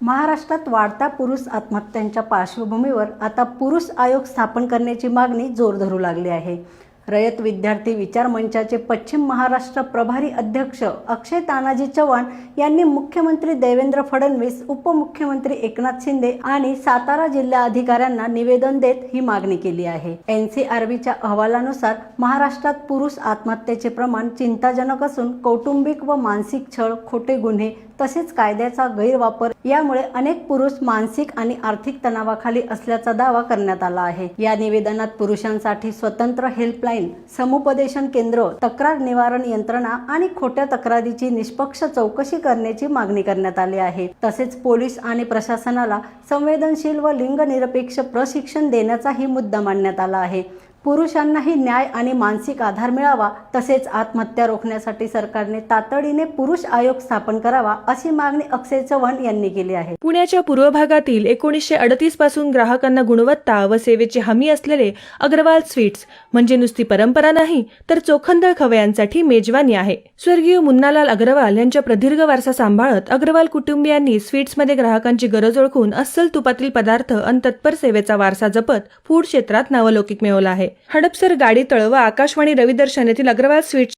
महाराष्ट्रात वाढत्या पुरुष आत्महत्यांच्या पार्श्वभूमीवर आता पुरुष आयोग स्थापन करण्याची मागणी जोर धरू लागली आहे। रयत विद्यार्थी विचार मंचाचे पश्चिम महाराष्ट्र प्रभारी अध्यक्ष अक्षय तानाजी चव्हाण यांनी मुख्यमंत्री देवेंद्र फडणवीस, उपमुख्यमंत्री एकनाथ शिंदे आणि सातारा जिल्हा अधिकाऱ्यांना निवेदन देत ही मागणी केली आहे। NCRBच्या अहवालानुसार महाराष्ट्रात पुरुष आत्महत्येचे प्रमाण चिंताजनक असून कौटुंबिक व मानसिक छळ, खोटे गुन्हे तसेच कायद्याचा गैरवापर यामुळे अनेक पुरुष मानसिक आणि आर्थिक तणावाखाली असल्याचा दावा करण्यात आला आहे। या निवेदनात पुरुषांसाठी स्वतंत्र हेल्पलाईन, समुपदेशन केंद्र, तक्रार निवारण यंत्रणा आणि खोट्या तक्रारीची निष्पक्ष चौकशी करण्याची मागणी करण्यात आली आहे। तसेच पोलीस आणि प्रशासनाला संवेदनशील व लिंगनिरपेक्ष प्रशिक्षण देण्याचाही मुद्दा मांडण्यात आला आहे। पुरुषांनाही न्याय आणि मानसिक आधार मिळावा, तसेच आत्महत्या रोखण्यासाठी सरकारने तातडीने पुरुष आयोग स्थापन करावा अशी मागणी अक्षय चव्हाण यांनी केली आहे। पुण्याच्या पूर्व भागातील 1938 पासून ग्राहकांना गुणवत्ता व सेवेची हमी असलेले अग्रवाल स्वीट्स म्हणजे नुसती परंपरा नाही तर चोखंदळ खवयांसाठी मेजवानी आहे। स्वर्गीय मुन्नालाल अग्रवाल यांच्या प्रदीर्घ वारसा सांभाळत अग्रवाल कुटुंबियांनी स्वीट्समध्ये ग्राहकांची गरज ओळखून अस्सल तुपातील पदार्थ आणि तत्पर सेवेचा वारसा जपत फूड क्षेत्रात नावलौकिक मिळवला आहे। हडपसर, गाडीतळ व आकाशवाणी रविदर्शन येथील अग्रवाल स्वीट्स